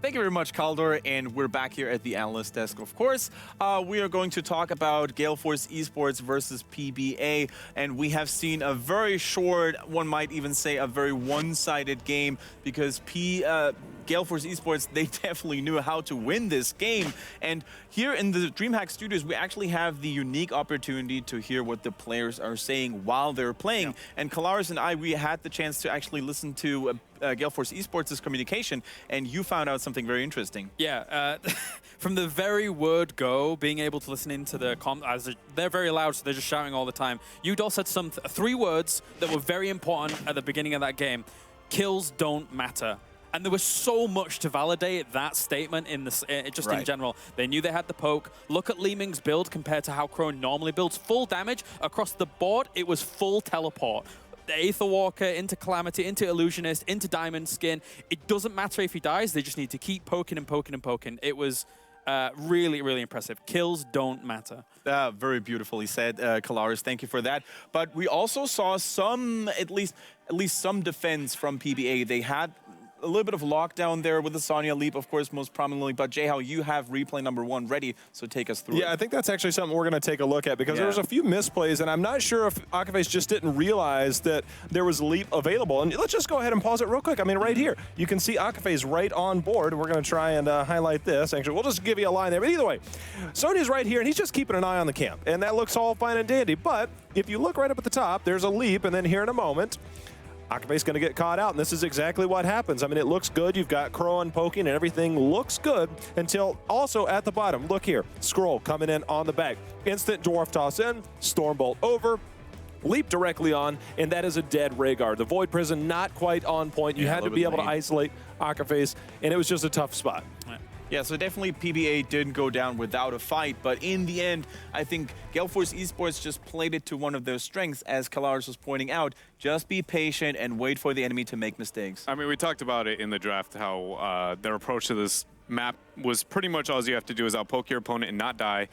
Thank you very much, Kaldor, and we're back here at the analyst desk. Of course, we are going to talk about Gale Force eSports versus PBA, and we have seen a very short, one might even say a very one-sided game, because Gale Force eSports, they definitely knew how to win this game. And here in the DreamHack Studios, we actually have the unique opportunity to hear what the players are saying while they're playing. Yeah. And Kalaris and I, we had the chance to actually listen to Gale Force eSports' communication, and you found out something very interesting. Yeah, from the very word go, being able to listen into the they're very loud, so they're just shouting all the time. Udall said three words that were very important at the beginning of that game. Kills don't matter. And there was so much to validate that statement in this, in general. They knew they had the poke. Look at Li Ming's build compared to how Crone normally builds. Full damage across the board. It was full teleport. The Aether Walker into Calamity, into Illusionist, into Diamond Skin. It doesn't matter if he dies. They just need to keep poking and poking and poking. It was really, really impressive. Kills don't matter. Very beautifully said, Kalaris. Thank you for that. But we also saw some, at least some defense from PBA. They had a little bit of lockdown there with the Sonya leap, of course, most prominently. But Jayhao, you have replay number 1 ready, so take us through it. Yeah, I think that's actually something we're going to take a look at, because there was a few misplays, and I'm not sure if Akaface just didn't realize that there was leap available. And let's just go ahead and pause it real quick. I mean, right here, you can see Akaface right on board. We're going to try and highlight this. Actually, we'll just give you a line there. But either way, Sonya's right here, and he's just keeping an eye on the camp. And that looks all fine and dandy. But if you look right up at the top, there's a leap, and then here in a moment, Akaface going to get caught out, and this is exactly what happens. I mean, it looks good. You've got Crone poking, and everything looks good until also at the bottom. Look here, Scroll coming in on the back. Instant Dwarf toss in, Stormbolt over, leap directly on, and that is a dead Rhaegar. The Void Prison not quite on point. You had to be able to isolate Akaface, and it was just a tough spot. Yeah, so definitely PBA didn't go down without a fight, but in the end, I think Gale Force eSports just played it to one of their strengths, as Kalaris was pointing out. Just be patient and wait for the enemy to make mistakes. I mean, we talked about it in the draft, how their approach to this map was pretty much all you have to do is outpoke your opponent and not die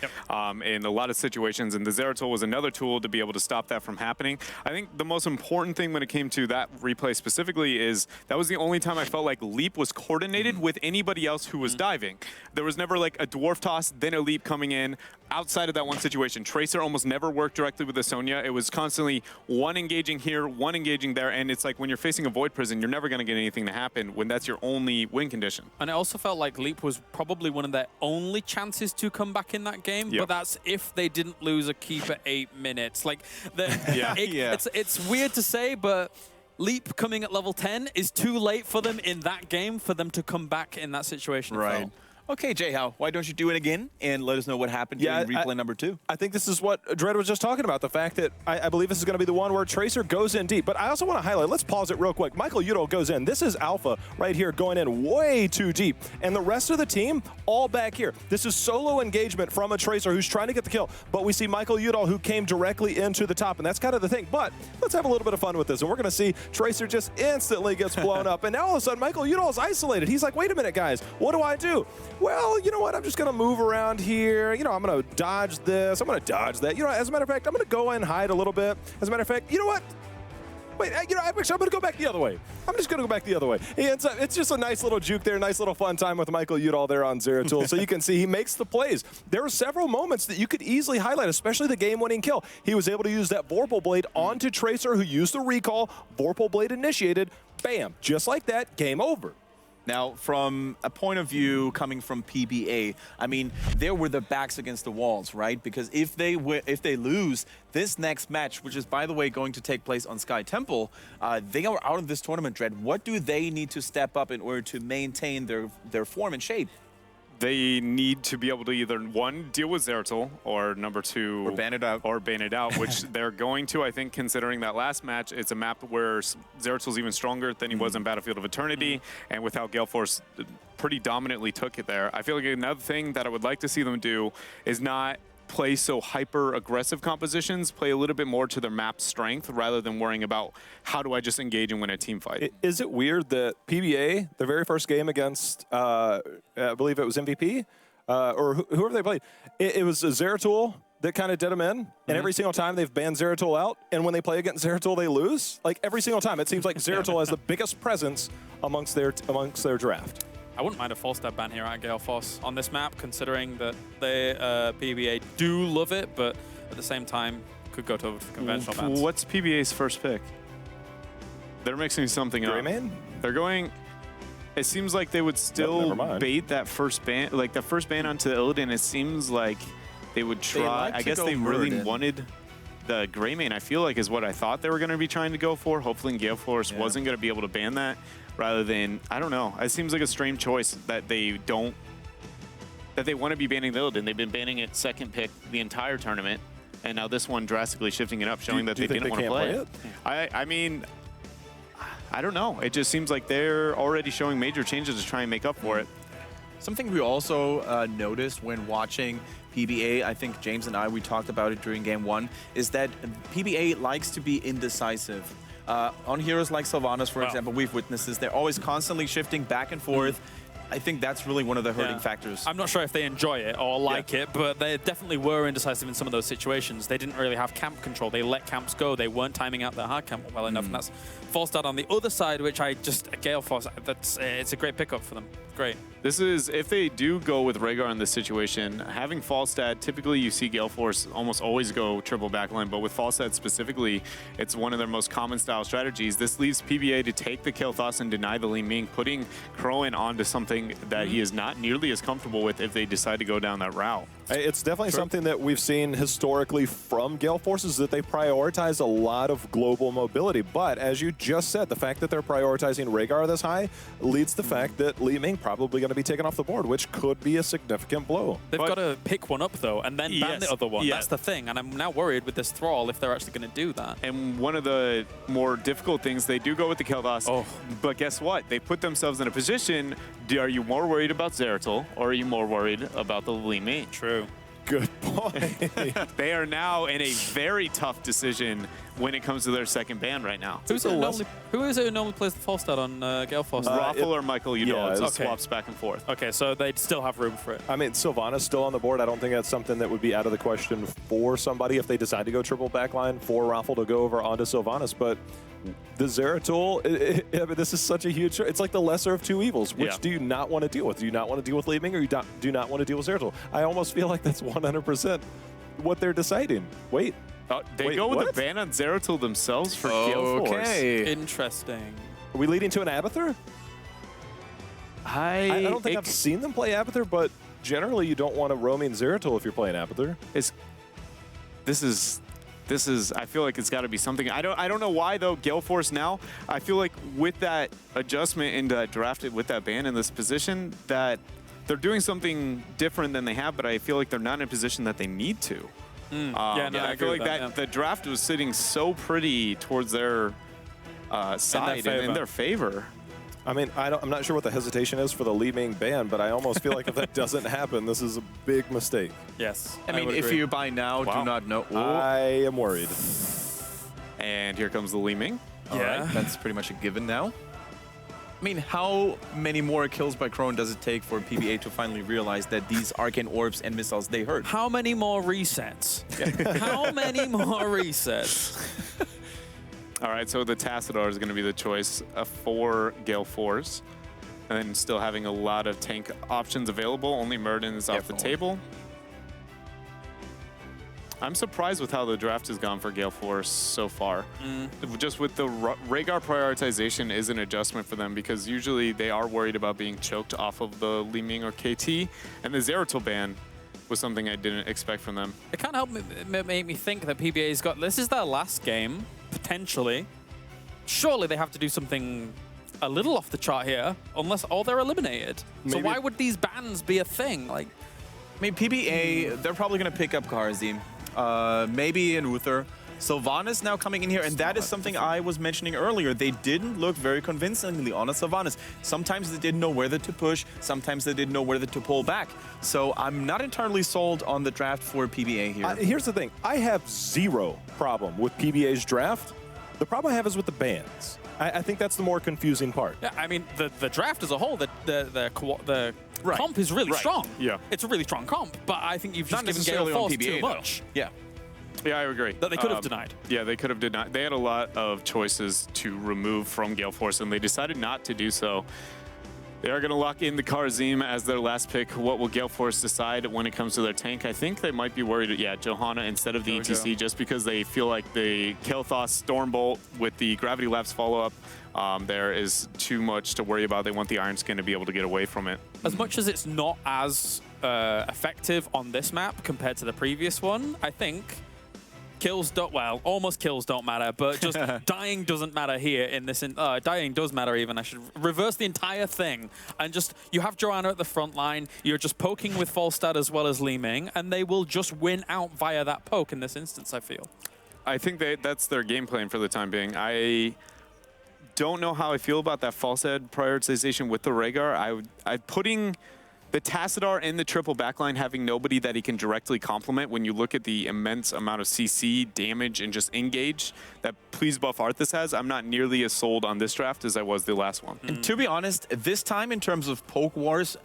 in a lot of situations, and the Zeratul was another tool to be able to stop that from happening. I think the most important thing when it came to that replay specifically is that was the only time I felt like leap was coordinated with anybody else who was diving. There was never like a dwarf toss, then a leap coming in. Outside of that one situation, Tracer almost never worked directly with the Sonya. It was constantly one engaging here, one engaging there, and it's like when you're facing a Void Prison, you're never going to get anything to happen when that's your only win condition. And it also felt like leap was probably one of their only chances to come back in that game, but that's if they didn't lose a keep at 8 minutes. Like, it's weird to say, but leap coming at level 10 is too late for them in that game for them to come back in that situation. Right. Okay, Jayhao, why don't you do it again and let us know what happened during replay number 2? I think this is what Dread was just talking about, the fact that I believe this is going to be the one where Tracer goes in deep. But I also want to highlight, let's pause it real quick. Michael Udall goes in. This is Alpha right here going in way too deep. And the rest of the team all back here. This is solo engagement from a Tracer who's trying to get the kill. But we see Michael Udall who came directly into the top, and that's kind of the thing. But let's have a little bit of fun with this. And we're going to see Tracer just instantly gets blown up. And now all of a sudden, Michael Udall is isolated. He's like, wait a minute, guys. What do I do? Well, you know what? I'm just going to move around here. You know, I'm going to dodge this. I'm going to dodge that. You know, as a matter of fact, I'm going to go and hide a little bit. As a matter of fact, you know what? Wait, you know, actually, I'm going to go back the other way. I'm just going to go back the other way. It's just a nice little juke there, nice little fun time with Michael Udall there on Zeratul. So you can see he makes the plays. There are several moments that you could easily highlight, especially the game-winning kill. He was able to use that Vorpal Blade onto Tracer, who used the recall. Vorpal Blade initiated. Bam. Just like that, game over. Now, from a point of view coming from PBA, I mean, there were the backs against the walls, right? Because if they lose this next match, which is, by the way, going to take place on Sky Temple, they are out of this tournament, Dread. What do they need to step up in order to maintain their form and shape? They need to be able to either, one, deal with Zeratul, or number 2... Or ban it out. Or ban it out, which they're going to, I think, considering that last match. It's a map where Zeratul's even stronger than he was in Battlefield of Eternity, and without Gale Force pretty dominantly took it there. I feel like another thing that I would like to see them do is not play so hyper-aggressive compositions, play a little bit more to their map strength rather than worrying about how do I just engage and win a team fight. Is it weird that PBA, their very first game against, I believe it was MVP, or whoever they played, it was Zeratul that kind of did them in, and every single time they've banned Zeratul out, and when they play against Zeratul, they lose? Like, every single time. It seems like Zeratul has the biggest presence amongst their draft. I wouldn't mind a full step ban here at Gale Force on this map, considering that the PBA do love it, but at the same time, could go to conventional bans. What's PBA's first pick? They're mixing something up. Greymane? They're going. It seems like they would still mind. bait that first ban, like the first ban onto Illidan. It seems like they would try. like I to guess go they really Muradin. wanted the Greymane. I feel like is what I thought they were going to be trying to go for. Hopefully, Gale Force wasn't going to be able to ban that. Rather than, I don't know. It seems like a strange choice that they don't. That they want to be banning the Illidan. They've been banning it second pick the entire tournament, and now this one drastically shifting it up, showing that they didn't want to play it. I mean. I don't know. It just seems like they're already showing major changes to try and make up for it. Something we also noticed when watching PBA, I think James and we talked about it during game 1, is that PBA likes to be indecisive. On heroes like Sylvanas, for example, we've witnessed this. They're always constantly shifting back and forth. I think that's really one of the hurting factors. I'm not sure if they enjoy it or like it, but they definitely were indecisive in some of those situations. They didn't really have camp control. They let camps go. They weren't timing out their hard camp well enough, and that's false start on the other side, which Gale Force, it's a great pickup for them. Great. This is, if they do go with Rhaegar in this situation, having Falstad, typically you see Gale Force almost always go triple backline, but with Falstad specifically, it's one of their most common style strategies. This leaves PBA to take the Kael'thas and deny the Li Ming, putting Crowan onto something that he is not nearly as comfortable with if they decide to go down that route. It's definitely something that we've seen historically from Gale Forces, that they prioritize a lot of global mobility. But as you just said, the fact that they're prioritizing Rhaegar this high leads to the fact that Li Ming probably going to be taken off the board, which could be a significant blow. They've got to pick one up, though, and then ban the other one. Yeah. That's the thing, and I'm now worried with this Thrall if they're actually going to do that. And one of the more difficult things, they do go with the Kael'thas, but guess what? They put themselves in a position, are you more worried about Zeratul, or are you more worried about the Li Ming? True. Good point. They are now in a very tough decision when it comes to their second ban right now. Who is it who normally plays the false start on Gale Force? Raffle or Michael Udall. It it's- swaps back and forth. Okay, so they'd still have room for it. I mean, Sylvanas still on the board. I don't think that's something that would be out of the question for somebody if they decide to go triple backline for Raffle to go over onto Sylvanas. But the Zeratul, I mean, this is such a huge... It's like the lesser of two evils. Which do you not want to deal with? Do you not want to deal with Li Ming, or do not want to deal with Zeratul? I almost feel like that's 100% what they're deciding. Wait. They go with a ban on Zeratul themselves for Gale Force. Okay. Interesting. Are we leading to an Abathur? I don't think I've seen them play Abathur, but generally you don't want a roaming Zeratul if you're playing Abathur. This is. I feel like it's got to be something. I don't know why though. Gale Force now. I feel like with that adjustment and drafted with that ban in this position, that they're doing something different than they have. But I feel like they're not in a position that they need to. I feel like that the draft was sitting so pretty towards their side and in their favor. I mean, I'm not sure what the hesitation is for the Li Ming ban, but I almost feel like if that doesn't happen, this is a big mistake. Yes. I mean, if you buy now, do not know. I am worried. And here comes the Li Ming. All right, that's pretty much a given now. I mean, how many more kills by Crone does it take for PBA to finally realize that these arcane orbs and missiles, they hurt? How many more resets? How many more resets? All right, so the Tassadar is going to be the choice for Gale Force. And then still having a lot of tank options available. Only Muradin is off the table. I'm surprised with how the draft has gone for Gale Force so far. Just with the Rhaegar prioritization is an adjustment for them because usually they are worried about being choked off of the Li Ming or KT. And the Zeratul ban was something I didn't expect from them. It can't help make me think that PBA's got... This is their last game, potentially. Surely they have to do something a little off the chart here, unless all they're eliminated. So why would these bans be a thing? Like, I mean, PBA, they're probably going to pick up Karzim. Maybe in Uther. Sylvanas now coming in here, and that is something I was mentioning earlier. They didn't look very convincingly on a Sylvanas. Sometimes they didn't know whether to push, sometimes they didn't know whether to pull back. So I'm not entirely sold on the draft for PBA here. Here's the thing. I have zero problem with PBA's draft. The problem I have is with the bans. I think that's the more confusing part. yeah, I mean, the draft as a whole, the comp is really strong. Yeah. It's a really strong comp, but I think you've just Not given Gale necessarily on Force PBA, too though. much. Yeah. Yeah, I agree. That they could have denied. Yeah, they could have denied. They had a lot of choices to remove from Gale Force, and they decided not to do so. They are going to lock in the Karazim as their last pick. What will Gale Force decide when it comes to their tank? I think they might be worried, yeah, Johanna instead of the ETC, just because they feel like the Kael'thas Stormbolt with the Gravity Lapse follow-up, there is too much to worry about. They want the Iron Skin to be able to get away from it. As much as it's not as effective on this map compared to the previous one, I think kills don't, well, almost kills don't matter, but just dying doesn't matter here in this. Dying does matter even. I should reverse the entire thing. And just, you have Joanna at the front line, you're just poking with Falstad as well as Li Ming, and they will just win out via that poke in this instance, I feel. I think that's their game plan for the time being. I don't know how I feel about that Falstad prioritization with the Rhaegar. I'm putting the Tassadar in the triple backline, having nobody that he can directly complement. When you look at the immense amount of CC, damage, and just engage that Please Buff Arthas has, I'm not nearly as sold on this draft as I was the last one. And to be honest, this time in terms of poke wars,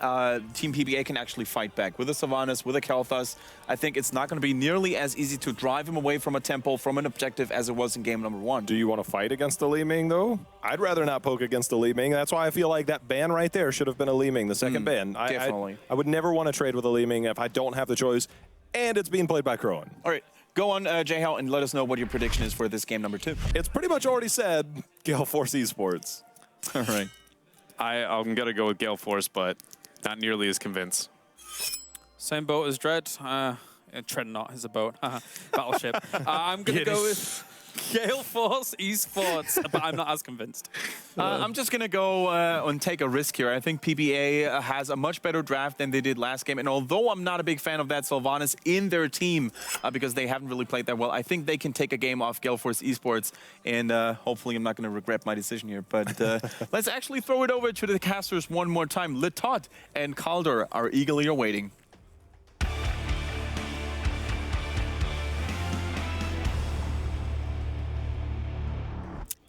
Team PBA can actually fight back. With the Sylvanas, with the Kael'thas, I think it's not going to be nearly as easy to drive him away from a temple, from an objective, as it was in game number 1. Do you want to fight against the Li Ming, though? I'd rather not poke against the Li Ming. That's why I feel like that ban right there should have been a Li Ming, the second ban. Definitely. I would never want to trade with a Li Ming if I don't have the choice, and it's being played by Crowan. All right, go on, J-Hal, and let us know what your prediction is for this game number 2. It's pretty much already said, Gale Force eSports. All right. I'm going to go with Gale Force, but not nearly as convinced. Same boat as Dread. Dread not is a boat. Battleship. I'm going to go with Gale Force eSports, but I'm not as convinced. I'm just going to go and take a risk here. I think PBA has a much better draft than they did last game. And although I'm not a big fan of that Sylvanas in their team, because they haven't really played that well, I think they can take a game off Gale Force eSports. And hopefully I'm not going to regret my decision here. But let's actually throw it over to the casters one more time. Litot and Calder are eagerly awaiting.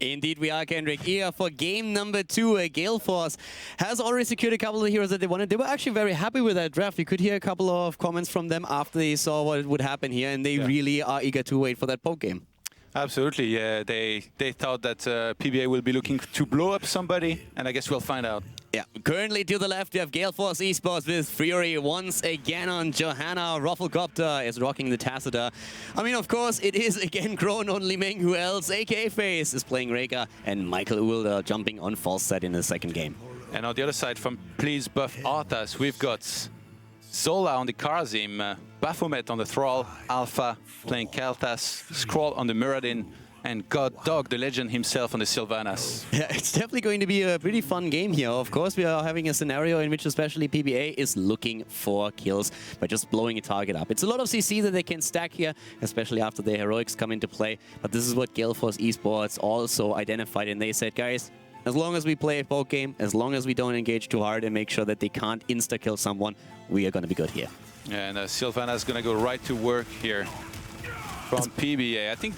Indeed, we are, Kendrick, here for game number 2. Gale Force has already secured a couple of heroes that they wanted. They were actually very happy with that draft. We could hear a couple of comments from them after they saw what would happen here, and they really are eager to wait for that poke game. Absolutely, yeah. They thought that PBA will be looking to blow up somebody, and I guess we'll find out. Yeah, currently to the left, we have Gale Force eSports with Fury once again on Johanna. Rufflecopter is rocking the Tassadar. I mean, of course, it is again Crowan on Li Ming. Who else? AKA Face is playing Rhaegar, and Michael Uhl jumping on Falstad in the second game. And on the other side, from Please Buff Arthas, we've got Zola on the Karazim, Baphomet on the Thrall, Alpha playing Kael'thas, Skrull on the Muradin, and God Dog, the legend himself, on the Sylvanas. Yeah, it's definitely going to be a pretty fun game here. Of course, we are having a scenario in which especially PBA is looking for kills by just blowing a target up. It's a lot of CC that they can stack here, especially after the heroics come into play. But this is what Gale Force eSports also identified, and they said, guys, as long as we play a poke game, as long as we don't engage too hard and make sure that they can't insta-kill someone, we are going to be good here. And Sylvanas is going to go right to work here from PBA. I think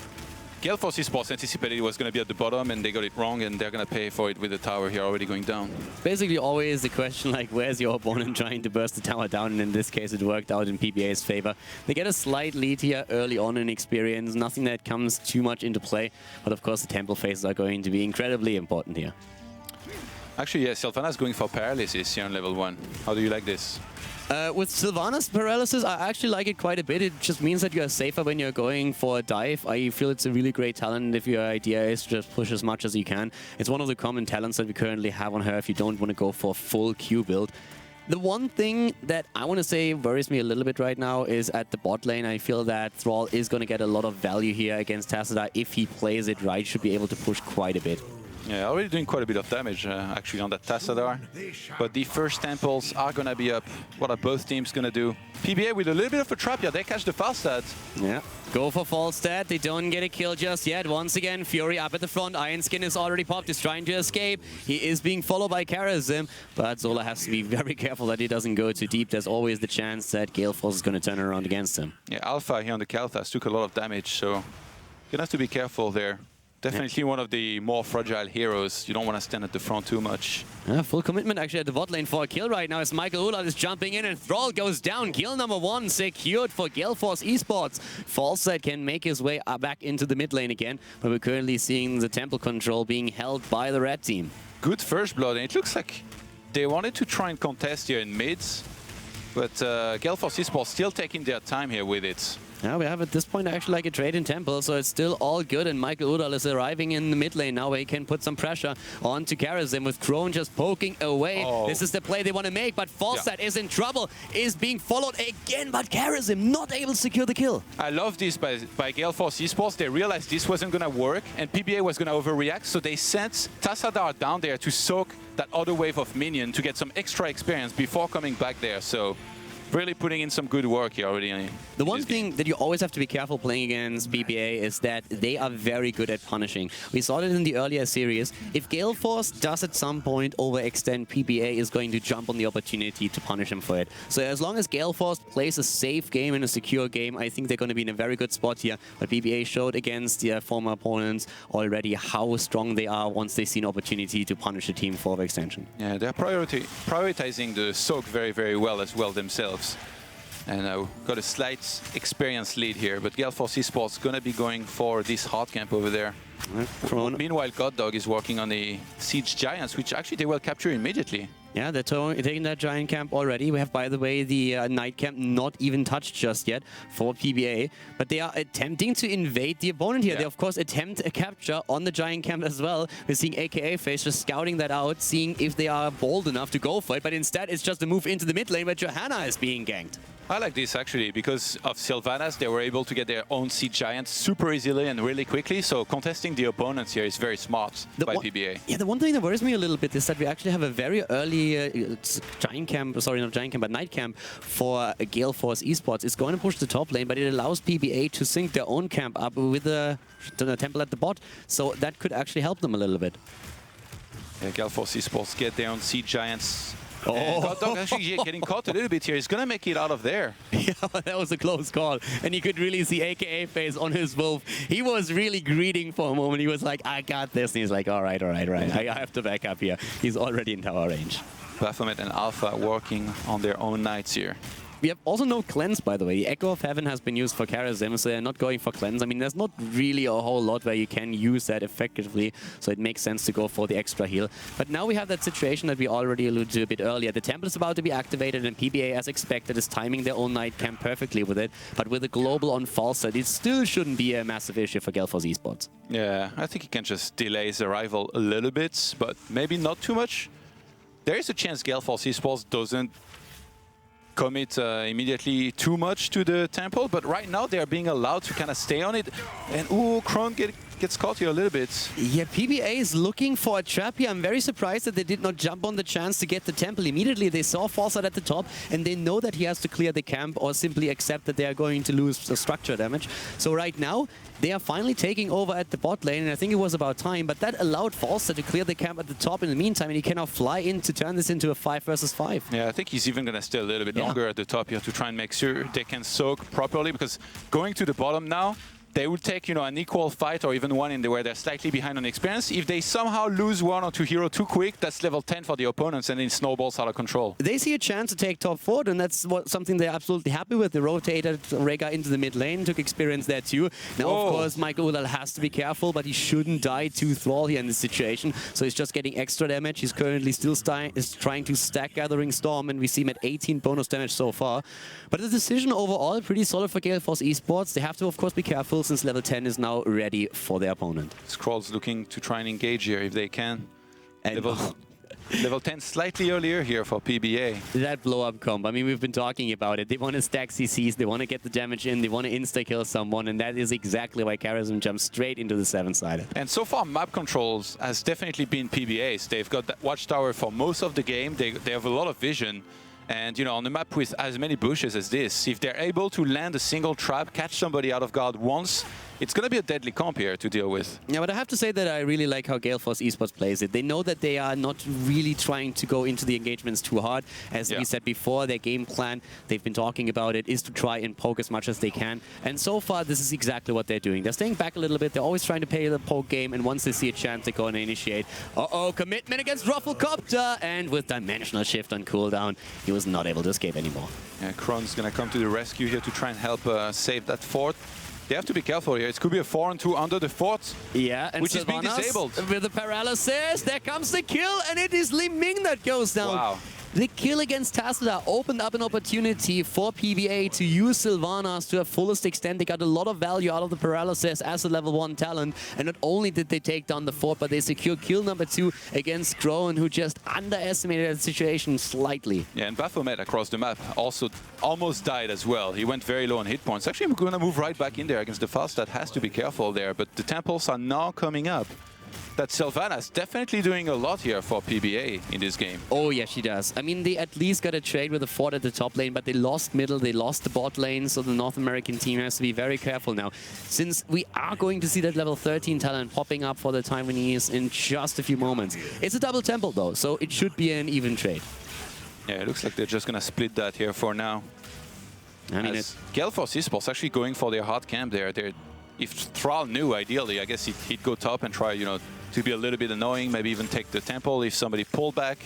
Gale Force eSports anticipated it was going to be at the bottom, and they got it wrong, and they're going to pay for it with the tower here already going down. Basically, always the question, like, where's your opponent trying to burst the tower down? And in this case, it worked out in PBA's favor. They get a slight lead here early on in experience, nothing that comes too much into play. But of course, the temple phases are going to be incredibly important here. Actually, yeah, Sylvanas going for paralysis here on level 1. How do you like this? With Sylvanas paralysis, I actually like it quite a bit. It just means that you are safer when you're going for a dive. I feel it's a really great talent if your idea is to just push as much as you can. It's one of the common talents that we currently have on her if you don't want to go for a full Q build. The one thing that I want to say worries me a little bit right now is at the bot lane. I feel that Thrall is going to get a lot of value here against Tassadar. If he plays it right, should be able to push quite a bit. Yeah, already doing quite a bit of damage actually on that Tassadar. But the first temples are going to be up. What are both teams going to do? PBA with a little bit of a trap here. They catch the Falstad. Yeah, go for Falstad. They don't get a kill just yet. Once again, Fury up at the front. Iron Skin is already popped. He's trying to escape. He is being followed by Karazim. But Zola has to be very careful that he doesn't go too deep. There's always the chance that Gale Force is going to turn around against him. Yeah, Alpha here on the Kael'thas took a lot of damage, so you're going to have to be careful there. Definitely one of the more fragile heroes. You don't want to stand at the front too much. Full commitment actually at the bot lane for a kill right now as Michael Uhl is jumping in and Thrall goes down. Kill number 1 secured for Gale Force eSports. Falstad can make his way back into the mid lane again, but we're currently seeing the temple control being held by the red team. Good first blood, and it looks like They wanted to try and contest here in mids, but Gale Force eSports still taking their time here with it. Yeah, we have at this point actually like a trade in Temple, so it's still all good, and Michael Udall is arriving in the mid lane now where he can put some pressure onto Karazim with Crone just poking away. Oh. This is the play they want to make, but Falstad is in trouble, is being followed again, but Karazim not able to secure the kill. I love this by Gale Force eSports. They realized this wasn't going to work and PBA was going to overreact, so they sent Tassadar down there to soak that other wave of minion to get some extra experience before coming back there. So really putting in some good work here already. The one thing that you always have to be careful playing against PBA is that they are very good at punishing. We saw it in the earlier series. If Gale Force does at some point overextend, PBA is going to jump on the opportunity to punish him for it. So as long as Gale Force plays a safe game and a secure game, I think they're going to be in a very good spot here. But PBA showed against their former opponents already how strong they are once they see an opportunity to punish a team for overextension. Yeah, they're prioritizing the soak very, very well as well themselves. And got a slight experience lead here, but Gale Force eSports gonna be going for this hard camp over there. Meanwhile, GodDog is working on the Siege Giants, which actually they will capture immediately. Yeah, they're taking that giant camp already. We have, by the way, the night camp not even touched just yet for PBA. But they are attempting to invade the opponent here. Yeah. They, of course, attempt a capture on the giant camp as well. We're seeing AKA Face just scouting that out, seeing if they are bold enough to go for it. But instead, it's just a move into the mid lane where Johanna is being ganked. I like this actually, because of Sylvanas, they were able to get their own Siege Giants super easily and really quickly, so contesting the opponents here is very smart by PBA. Yeah, the one thing that worries me a little bit is that we actually have a very early giant camp, sorry, not giant camp, but night camp for Gale Force eSports. It's going to push the top lane, but it allows PBA to sync their own camp up with the temple at the bot, so that could actually help them a little bit. Yeah, Gale Force eSports get their own Siege Giants. Oh. GodDog actually getting caught a little bit here. He's going to make it out of there. Yeah, that was a close call. And you could really see AKA Face on his wolf. He was really greeting for a moment. He was like, I got this. And he's like, all right. I have to back up here. He's already in tower range. Baphomet and Alpha working on their own knights here. We have also no cleanse, by the way. The Echo of Heaven has been used for Karazim, so they're not going for cleanse. I mean, there's not really a whole lot where you can use that effectively, so it makes sense to go for the extra heal. But now we have that situation that we already alluded to a bit earlier. The temple is about to be activated, and PBA, as expected, is timing their own night camp perfectly with it. But with a global on Falstad, it still shouldn't be a massive issue for Gale Force eSports. Yeah, I think he can just delay his arrival a little bit, but maybe not too much. There is a chance Gale Force eSports doesn't commit immediately too much to the temple, but right now they are being allowed to kind of stay on it. And ooh, Crone gets caught here a little bit. Yeah, PBA is looking for a trap here. I'm very surprised that they did not jump on the chance to get the temple immediately. They saw Falstad at the top, and they know that he has to clear the camp or simply accept that they are going to lose the structure damage. So right now, they are finally taking over at the bot lane, and I think it was about time, but that allowed Falstad to clear the camp at the top in the meantime, and he can now fly in to turn this into a 5 versus 5. Yeah, I think he's even going to stay a little bit longer at the top here to try and make sure they can soak properly, because going to the bottom now, they will take, an equal fight or even one in the where they're slightly behind on experience. If they somehow lose 1 or 2 heroes too quick, that's level 10 for the opponents, and it snowballs out of control. They see a chance to take top 4, and that's something they're absolutely happy with. They rotated Rega into the mid lane, took experience there too. Now, of course, Michael Udall has to be careful, but he shouldn't die to Thrall here in this situation. So he's just getting extra damage. He's currently still trying to stack Gathering Storm, and we see him at 18 bonus damage so far. But the decision overall, pretty solid for Gale Force eSports. They have to, of course, be careful since level 10 is now ready for their opponent. Scroll's looking to try and engage here if they can. And level 10 slightly earlier here for PBA. That blow-up comp, I mean, we've been talking about it. They want to stack CCs, they want to get the damage in, they want to insta-kill someone, and that is exactly why Karazim jumps straight into the 7-sided. And so far, map controls has definitely been PBA's. They've got that watchtower for most of the game. They have a lot of vision. And, on the map with as many bushes as this, if they're able to land a single trap, catch somebody out of guard once, it's going to be a deadly comp here to deal with. Yeah, but I have to say that I really like how Gale Force eSports plays it. They know that they are not really trying to go into the engagements too hard. As we said before, their game plan, they've been talking about it, is to try and poke as much as they can. And so far, this is exactly what they're doing. They're staying back a little bit. They're always trying to play the poke game, and once they see a chance, they're going to initiate. Uh-oh, commitment against Rufflecopter! And with Dimensional Shift on cooldown, he was not able to escape anymore. Yeah, Krone's going to come to the rescue here to try and help save that fort. They have to be careful here. It could be a 4-2 under the fort. Yeah, and which is being Sylvanas disabled. with the paralysis. There comes the kill, and it is Li Ming that goes down. Wow. The kill against Tassadar opened up an opportunity for PBA to use Sylvanas to a fullest extent. They got a lot of value out of the paralysis as a level 1 talent. And not only did they take down the fort, but they secured kill number 2 against Groen, who just underestimated the situation slightly. Yeah, and Baphomet across the map also almost died as well. He went very low on hit points. Actually, I'm going to move right back in there against the Falstad. Has to be careful there, but the temples are now coming up. That Sylvanas definitely doing a lot here for PBA in this game. Oh, yeah, she does. I mean, they at least got a trade with the fort at the top lane, but they lost middle, they lost the bot lane, so the North American team has to be very careful now. Since we are going to see that level 13 talent popping up for the Taiwanese in just a few moments. It's a double temple, though, so it should be an even trade. Yeah, it looks like they're just going to split that here for now. I mean, Gale Force eSports actually going for their hard camp there. If Thrall knew, ideally, I guess he'd go top and try, you know, to be a little bit annoying, maybe even take the temple if somebody pulled back.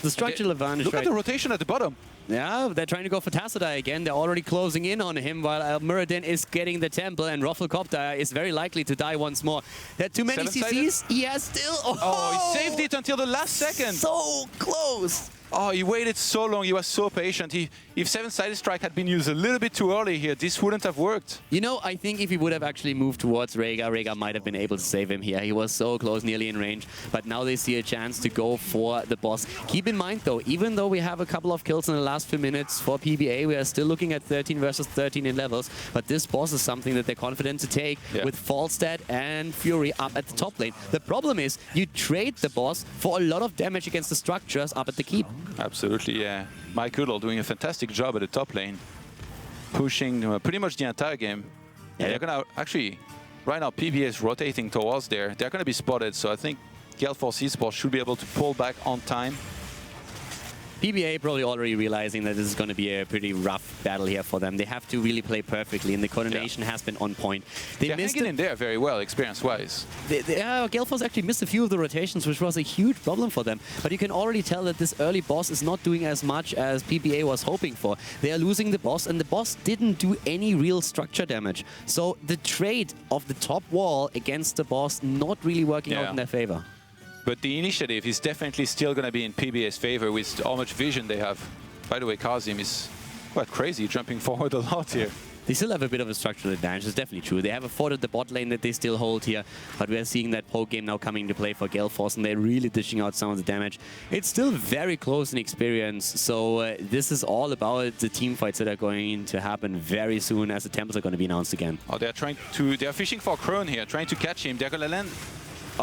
the structural advantage, Look right? at the rotation at the bottom. Yeah, they're trying to go for Tassadar again. They're already closing in on him while Muradin is getting the temple, and Rufflecopter is very likely to die once more. There are too many CCs. He has still... Oh, he saved it until the last second. So close. Oh, he waited so long. He was so patient. If 7-sided strike had been used a little bit too early here, this wouldn't have worked. You know, I think if he would have actually moved towards Rhaegar might have been able to save him here. He was so close, nearly in range. But now they see a chance to go for the boss. Keep in mind, though, even though we have a couple of kills in the last few minutes for PBA, we are still looking at 13 versus 13 in levels. But this boss is something that they're confident to take with Falstad and Fury up at the top lane. The problem is you trade the boss for a lot of damage against the structures up at the keep. Absolutely, yeah. Mike Goodall doing a fantastic job at the top lane, pushing pretty much the entire game. Yeah, they're gonna actually, right now PBA is rotating towards there. They're gonna be spotted, so I think Gale Force eSports should be able to pull back on time. PBA probably already realizing that this is going to be a pretty rough battle here for them. They have to really play perfectly, and the coordination has been on point. They're hanging in there very well, experience-wise. Gale Force actually missed a few of the rotations, which was a huge problem for them. But you can already tell that this early boss is not doing as much as PBA was hoping for. They are losing the boss, and the boss didn't do any real structure damage. So the trade of the top wall against the boss not really working out in their favor. But the initiative is definitely still going to be in PBA's favor with how much vision they have. By the way, Kazim is quite crazy, jumping forward a lot here. They still have a bit of a structural advantage, it's definitely true. They have a fort at the bot lane that they still hold here, but we're seeing that poke game now coming into play for Gale Force, and they're really dishing out some of the damage. It's still very close in experience, so this is all about the team fights that are going to happen very soon as the temples are going to be announced again. Oh, they're fishing for Crone here, trying to catch him. They're going to land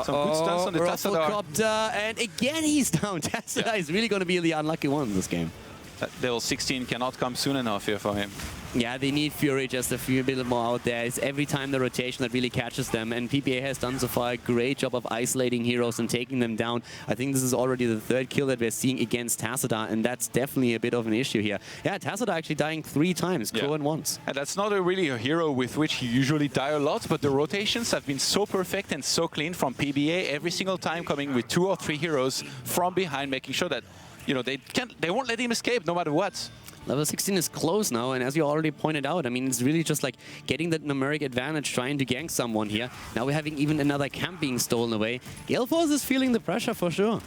some good stunts on the Tassadar. And again he's down. Tassadar is really going to be the unlucky one in this game. That level 16 cannot come soon enough here for him. Yeah, they need Fury just a few bit more out there. It's every time the rotation that really catches them, and PBA has done so far a great job of isolating heroes and taking them down. I think this is already the third kill that we're seeing against Tassadar, and that's definitely a bit of an issue here. Yeah, Tassadar actually dying 3 times, Crowan once. And that's not really a hero with which you usually die a lot, but the rotations have been so perfect and so clean from PBA every single time, coming with 2 or 3 heroes from behind, making sure that they won't let him escape no matter what. Level 16 is close now, and as you already pointed out, I mean, it's really just like getting that numeric advantage, trying to gank someone here. Now we're having even another camp being stolen away. Gale Force is feeling the pressure for sure.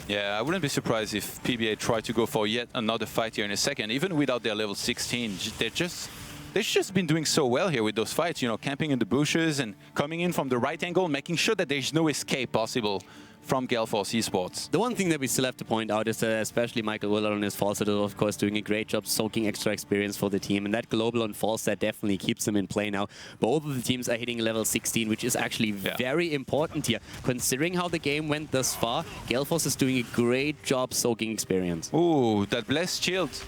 Yeah, I wouldn't be surprised if PBA tried to go for yet another fight here in a second. Even without their level 16, they've just been doing so well here with those fights, you know, camping in the bushes and coming in from the right angle, making sure that there's no escape possible from Gale Force eSports. The one thing that we still have to point out is that especially Michael Willer on his Falstad is of course doing a great job soaking extra experience for the team, and that global on Falstad definitely keeps them in play now. Both of the teams are hitting level 16, which is actually very important here. Considering how the game went thus far, Gale Force is doing a great job soaking experience. Ooh, that blessed shield.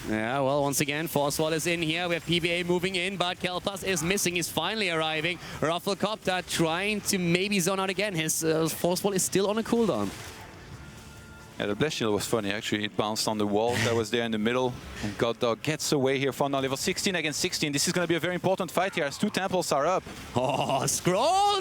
Yeah, well, once again, Forcewall is in here. We have PBA moving in, but Kelpas is missing. He's finally arriving. Rufflecopter trying to maybe zone out again. His Forcewall is still on a cooldown. Yeah, the blast shield was funny, actually. It bounced on the wall that was there in the middle. And God gets away here for now. Level 16 against 16. This is going to be a very important fight here as 2 temples are up. Oh, scroll,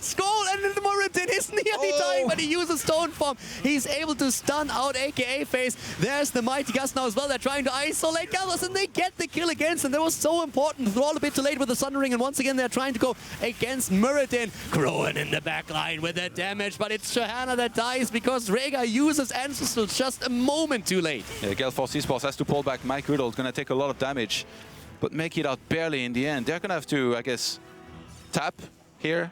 and then the Moradin is nearly dying, but he uses Stone Form. He's able to stun out AKA Phase. There's the Mighty Gust now as well. They're trying to isolate Galvas, and they get the kill against, and that was so important. Thrall a bit too late with the Sun Ring, and once again they're trying to go against Muradin. Groen in the back line with the damage, but it's Johanna that dies because Rhaegar uses Ancestral just a moment too late. Yeah, Gale Force eSports has to pull back. Mike Riddle is going to take a lot of damage, but make it out barely in the end. They're going to have to, I guess, tap here.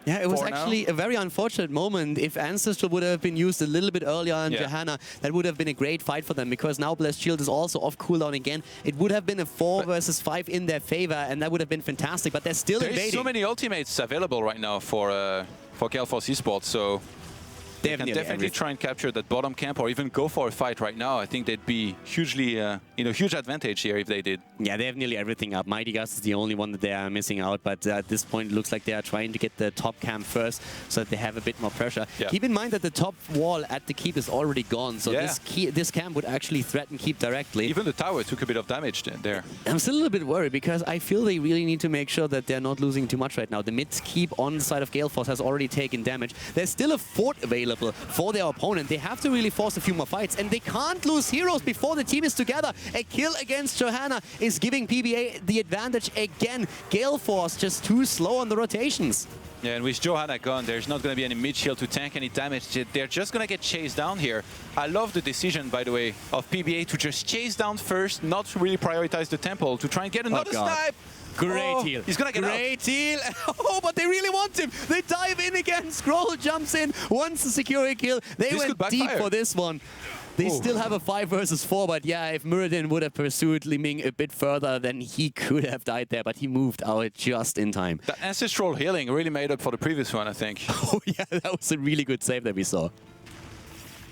Yeah, it was actually a very unfortunate moment. If Ancestral would have been used a little bit earlier on Johanna, that would have been a great fight for them, because now Blessed Shield is also off cooldown again. It would have been a 4 versus 5 in their favor, and that would have been fantastic, but they're still invading. There's so many ultimates available right now for Gale Force eSports, so they can definitely try and capture that bottom camp or even go for a fight right now. I think they'd be hugely, huge advantage here if they did. Yeah, they have nearly everything up. Mighty Gust is the only one that they are missing out, but at this point it looks like they are trying to get the top camp first so that they have a bit more pressure. Yeah. Keep in mind that the top wall at the keep is already gone, so this camp would actually threaten keep directly. Even the tower took a bit of damage there. I'm still a little bit worried because I feel they really need to make sure that they're not losing too much right now. The mid keep on the side of Gale Force has already taken damage. There's still a fort available for their opponent. They have to really force a few more fights, and they can't lose heroes before the team is together. A kill against Johanna is giving PBA the advantage again. Gale Force just too slow on the rotations. Yeah, and with Johanna gone, there's not going to be any mid-shield to tank any damage. They're just going to get chased down here. I love the decision, by the way, of PBA to just chase down first, not really prioritize the temple, to try and get another snipe. Great heal. He's gonna get Great heal. Oh, but they really want him. They dive in again. Scroll jumps in. Wants to secure a kill. They went deep for this one. They still have a 5 versus 4, but yeah, if Muradin would have pursued Li Ming a bit further, then he could have died there, but he moved out just in time. The ancestral healing really made up for the previous one, I think. Oh yeah, that was a really good save that we saw.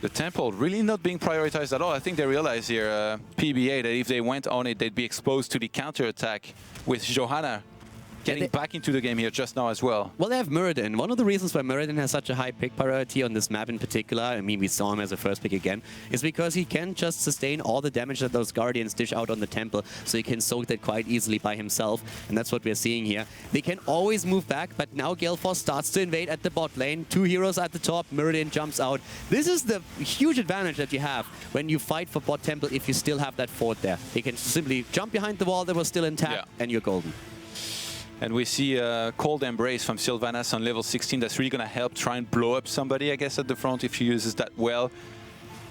The temple really not being prioritized at all. I think they realize here, PBA, that if they went on it, they'd be exposed to the counter-attack with Johanna getting back into the game here just now as well. Well, they have Muradin. One of the reasons why Muradin has such a high pick priority on this map in particular, I mean, we saw him as a first pick again, is because he can just sustain all the damage that those Guardians dish out on the temple, so he can soak that quite easily by himself, and that's what we're seeing here. They can always move back, but now Gale Force starts to invade at the bot lane. 2 heroes at the top, Muradin jumps out. This is the huge advantage that you have when you fight for bot temple if you still have that fort there. They can simply jump behind the wall that was still intact, and you're golden. And we see a Cold Embrace from Sylvanas on level 16. That's really going to help try and blow up somebody, I guess, at the front if he uses that well.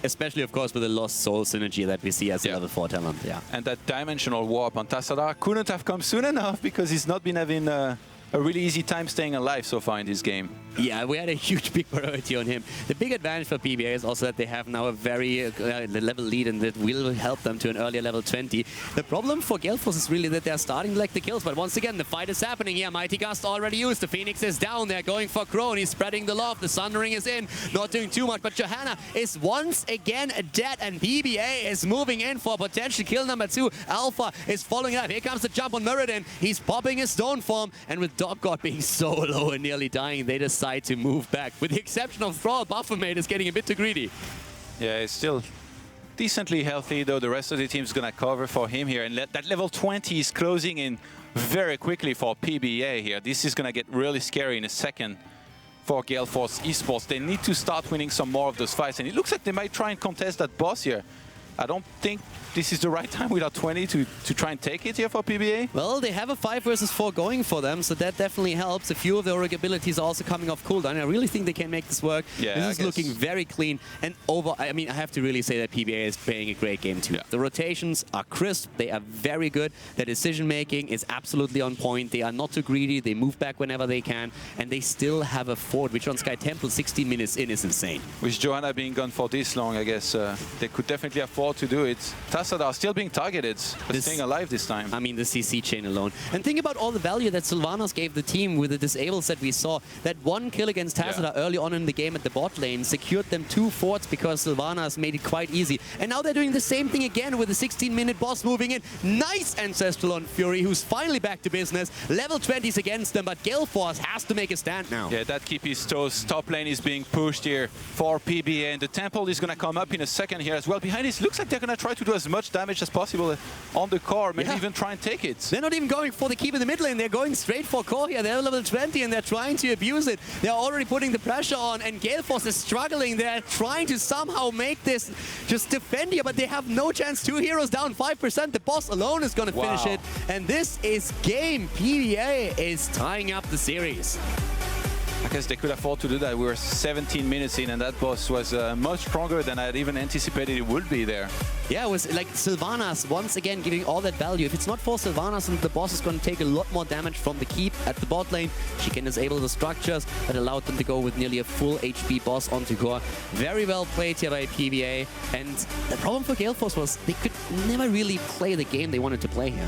Especially, of course, with the Lost Soul synergy that we see as a level 4 talent. Yeah. And that Dimensional Warp on Tassadar couldn't have come soon enough because he's not been having a really easy time staying alive so far in this game. Yeah, we had a huge big priority on him. The big advantage for PBA is also that they have now a very level lead, and that will help them to an earlier level 20. The problem for Gale Force is really that they're starting to lack the kills, but once again, the fight is happening here. Mighty Gust already used. The Phoenix is down. They're going for Crone. He's spreading the love. The Sun Ring is in. Not doing too much, but Johanna is once again dead, and PBA is moving in for potential kill number 2. Alpha is following up. Here comes the jump on Muradin. He's popping his Stone Form, and with Dog God being so low and nearly dying, they decide to move back. With the exception of Thrall, Baphomet is getting a bit too greedy. Yeah, it's still decently healthy, though the rest of the team is going to cover for him here. And that level 20 is closing in very quickly for PBA here. This is going to get really scary in a second for Gale Force eSports. They need to start winning some more of those fights. And it looks like they might try and contest that boss here. I don't think this is the right time without 20 to try and take it here for PBA. Well, they have a 5 versus 4 going for them, so that definitely helps. A few of the Auric abilities are also coming off cooldown. I really think they can make this work. Yeah, this is looking very clean. And I mean, I have to really say that PBA is playing a great game too. Yeah. The rotations are crisp. They are very good. Their decision-making is absolutely on point. They are not too greedy. They move back whenever they can. And they still have a fort, which on Sky Temple 16 minutes in is insane. With Johanna being gone for this long, I guess they could definitely afford afford to do it. Tassadar still being targeted, but staying alive this time. I mean, the CC chain alone. And think about all the value that Sylvanas gave the team with the disables that we saw. That one kill against Tassadar early on in the game at the bot lane secured them 2 forts because Sylvanas made it quite easy. And now they're doing the same thing again with the 16-minute boss moving in. Nice Ancestral on Fury, who's finally back to business. Level 20s against them, but Gale Force has to make a stand now. Yeah, that keep his toes. Top lane is being pushed here for PBA, and the Temple is going to come up in a second here as well. Behind this, looks like they're going to try to do as much damage as possible on the core, maybe even try and take it. They're not even going for the keep in the mid lane. They're going straight for core here. They're level 20 and they're trying to abuse it. They're already putting the pressure on, and Gale Force is struggling. They're trying to somehow make this just defend here, but they have no chance. 2 heroes down, 5%. The boss alone is going to finish it. And this is game. PBA is tying up the series. I guess they could afford to do that. We were 17 minutes in, and that boss was much stronger than I had even anticipated it would be there. Yeah, it was like Sylvanas once again giving all that value. If it's not for Sylvanas, and the boss is going to take a lot more damage from the keep at the bot lane. She can disable the structures that allowed them to go with nearly a full HP boss onto core. Very well played here by PBA. And the problem for Gale Force was they could never really play the game they wanted to play here.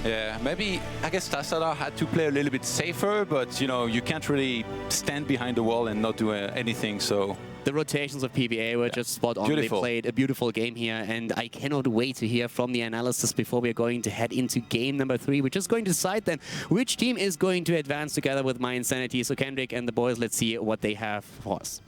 Yeah, maybe, I guess Tassadar had to play a little bit safer, but, you know, you can't really stand behind the wall and not do anything, so... The rotations of PBA were just spot on. Beautiful. They played a beautiful game here, and I cannot wait to hear from the analysis before we're going to head into game number 3, which is going to decide then which team is going to advance together with My Insanity. So Kendrick and the boys, let's see what they have for us.